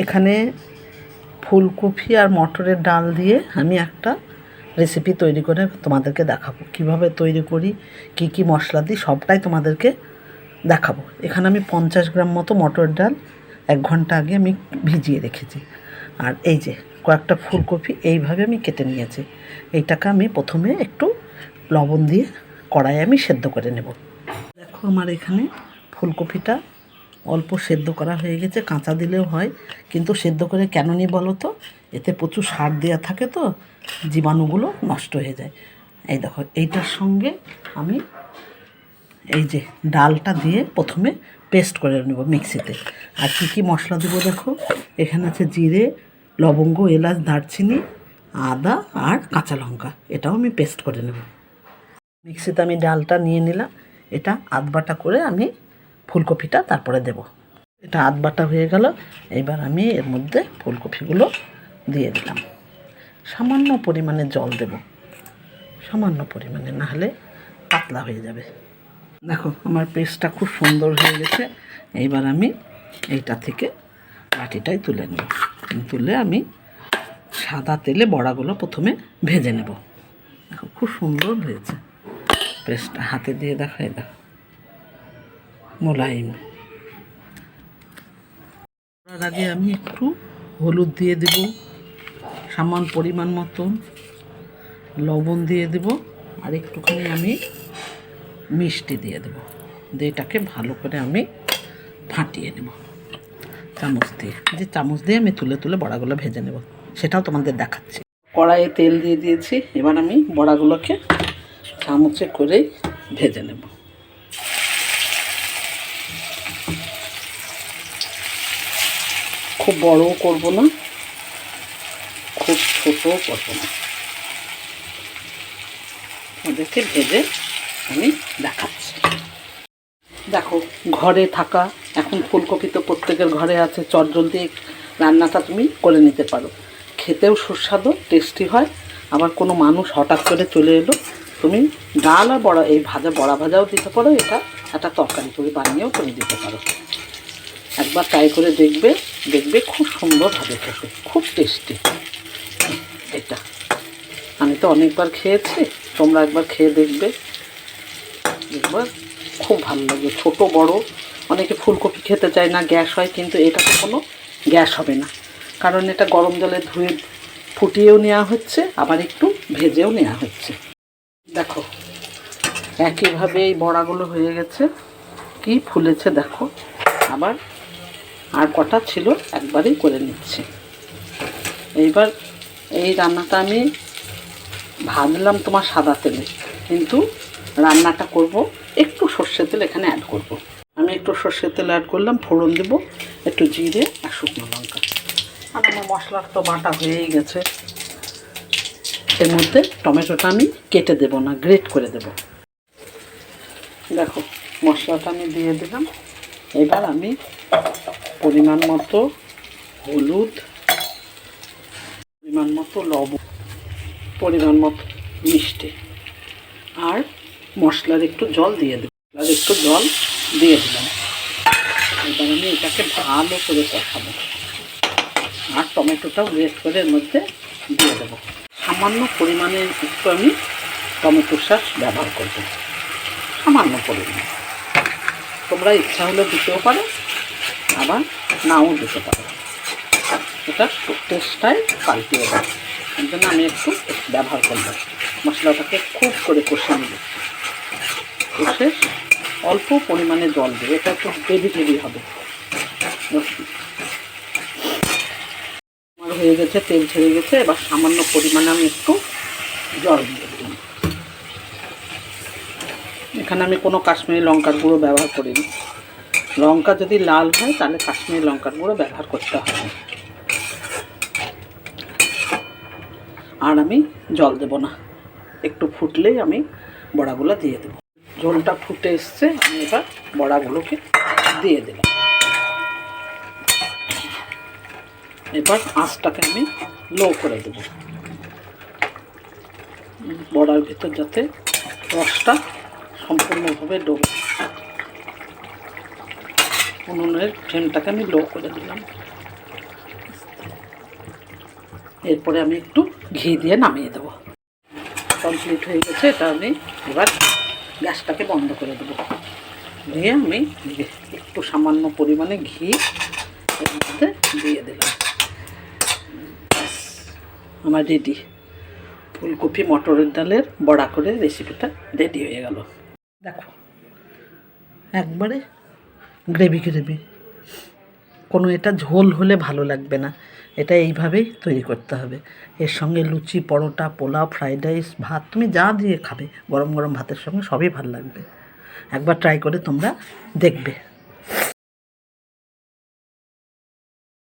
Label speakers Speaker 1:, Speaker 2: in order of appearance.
Speaker 1: এখানে ফুলকপি আর মটরের ডাল দিয়ে আমি একটা রেসিপি তৈরি করে তোমাদেরকে দেখাবো। কিভাবে তৈরি করি, কি কি মশলা দিই, সবটাই তোমাদেরকে দেখাবো। এখানে আমি 50 গ্রাম মতো মটর ডাল 1 ঘন্টা আগে আমি ভিজিয়ে রেখেছি। আর এই যে কয়েকটা ফুলকপি এইভাবে আমি কেটে নিয়েছি। এইটাকে আমি প্রথমে একটু লবণ দিয়ে কড়াইয়ে আমি সেদ্ধ করে নেব। দেখো আমার এখানে ফুলকপিটা অল্প সেদ্ধ করা হয়ে গেছে। কাঁচা দিলেও হয়, কিন্তু সেদ্ধ করে কেন নিই বলো তো? এতে প্রচুর সার দেওয়া থাকে, তো জীবাণুগুলো নষ্ট হয়ে যায়। এই দেখো, এইটার সঙ্গে আমি এই যে ডালটা দিয়ে প্রথমে পেস্ট করে নেব মিক্সিতে। আর কী কী মশলা দেবো দেখো, এখানে আছে জিরে, লবঙ্গ, এলাচ, দারচিনি, আদা আর কাঁচা লঙ্কা। এটাও আমি পেস্ট করে নেব। মিক্সিতে আমি ডালটা নিয়ে নিলাম। এটা আধবাটা করে আমি ফুলকপিটা তারপরে দেব। এটা আধবাটা হয়ে গেল। এবার আমি এর মধ্যে ফুলকপিগুলো দিয়ে দিলাম। সামান্য পরিমাণে জল দেব, সামান্য পরিমাণে, না হলে পাতলা হয়ে যাবে। দেখো আমার পেস্টটা খুব সুন্দর হয়ে গেছে। এইবার আমি এইটা থেকে বাটিটাই তুলে নেব। তুলে আমি সাদা তেলে বড়াগুলো প্রথমে ভেজে নেব। দেখো খুব সুন্দর হয়েছে পেস্টটা। হাতে দিয়ে দেখাই, দেখো মোলায়েম। তার আগে আমি একটু হলুদ দিয়ে দেব, সামান্য পরিমাণ মতো লবণ দিয়ে দেব, আর একটুখানি আমি মিষ্টি দিয়ে দেবো। দিয়ে এটাকে ভালো করে আমি ফাটিয়ে নেব চামচ দিয়ে। যে চামচ দিয়ে আমি তুলে তুলে বড়াগুলো ভেজে নেব, সেটাও তোমাদের দেখাচ্ছি। কড়াইয়ে তেল দিয়ে দিয়েছি। এবার আমি বড়াগুলোকে চামচে করেই ভেজে নেব। খুব বড়ও করব না, খুব ছোটও করব না। ওদেরকে ভেজে আমি দেখাচ্ছি। দেখো ঘরে থাকা, এখন ফুলকপি তো প্রত্যেকের ঘরে আছে, চটজলদি রান্নাটা তুমি করে নিতে পারো। খেতেও সুস্বাদু, টেস্টি হয়। আবার কোনো মানুষ হঠাৎ করে চলে এলো, তুমি ডাল আর বড়া, এই বড়া ভাজাও দিতে পারো। এটা একটা তরকারি করে বানিয়েও করে দিতে পারো। একবার ট্রাই করে দেখবে, দেখবে খুব সুন্দর হবে খেতে, খুব টেস্টি। এটা আমি তো অনেকবার খেয়েছি, তোমরা একবার খেয়ে দেখবে, একবার খুব ভালো লাগে। ছোট বড়, অনেকে ফুলকপি খেতে চায় না, গ্যাস হয়, কিন্তু এটাতে কোনো গ্যাস হবে না, কারণ এটা গরম জলে ধুয়ে ফুটিয়েও নেওয়া হচ্ছে, আবার একটু ভেজেও নেওয়া হচ্ছে। দেখো একইভাবে এই বড়াগুলো হয়ে গেছে, কি ফুলেছে দেখো। আবার আর কটা ছিল, একবারেই করে নিচ্ছি। এইবার এই রান্নাটা আমি ভাজলাম তোমার সাদা তেলে, কিন্তু রান্নাটা করব একটু সর্ষের তেল এখানে অ্যাড করব। আমি একটু সর্ষের তেল অ্যাড করলাম, ফোড়ন দেব একটু জিরে আর শুকনো লঙ্কা। আর আমার মশলার তো বাটা হয়েই গেছে। এর মধ্যে টমেটোটা আমি কেটে দেব না, গ্রেট করে দেব। দেখো মশলাটা আমি দিয়ে দিলাম। এবার আমি পরিমাণ মতো হলুদ, পরিমাণ মতো লবণ, পরিমাণ মতো মিষ্টি আর মশলার একটু জল দিয়ে দেব। মশলার একটু জল দিয়ে দিলাম। এবার আমি এটাকে ভালো করে কষাবো, আর টমেটোটাও গ্রেট করে এর মধ্যে দিয়ে দেবো। সামান্য পরিমাণে একটু আমি টমেটো সস ব্যবহার করব, সামান্য পরিমাণে। তোমরা ইচ্ছা হলে দিতেও পারো, আবার নাও দিতে পারো। এটা টেস্টটাই পাল্টিয়ে দেয়, এর জন্য আমি একটু ব্যবহার করব। মশলাটাকে খুব করে কষে নেব, কষে অল্প পরিমাণে জল দেবে। এটা একটু গ্রেভি গ্রেভি হবে। আমার হয়ে গেছে, তেল ছেড়ে গেছে। এবার সামান্য পরিমাণে আমি একটু জল দিয়ে দিলাম। এখানে আমি কোনো কাশ্মীরি লঙ্কার গুঁড়ো ব্যবহার করিনি। লঙ্কা যদি লাল হয় তাহলে কাশ্মীরি লঙ্কার গুঁড়ো ব্যবহার করতে হবে। আর আমি জল দেব না, একটু ফুটলেই আমি বড়াগুলো দিয়ে দেব। ঝোলটা ফুটে এসছে, আমি এবার বড়াগুলোকে দিয়ে দিলাম। এবার আঁচটাকে আমি লো করে দেব, বড়ার ভিতর যাতে রসটা সম্পূর্ণভাবে ডোবে। উনুনের ফ্লেমটাকে আমি লো করে দিলাম। এরপরে আমি একটু ঘি দিয়ে নামিয়ে দেবো। কমপ্লিট হয়ে গেছে, এটা আমি এবার গ্যাসটাকে বন্ধ করে দেবো। দিয়ে আমি একটু সামান্য পরিমাণে ঘি এর মধ্যে দিয়ে দিলাম। আমার রেডি ফুলকপি মটরের ডালের বড়া করে রেসিপিটা রেডি হয়ে গেল। দেখো একবারে গ্রেভি গ্রেভি, কোনো এটা ঝোল হলে ভালো লাগবে না, এটা এইভাবেই তৈরি করতে হবে। এর সঙ্গে লুচি, পরোটা, পোলাও, ফ্রাইড রাইস, ভাত, তুমি যা দিয়ে খাবে গরম গরম ভাতের সঙ্গে সবই ভালো লাগবে। একবার ট্রাই করে তোমরা দেখবে।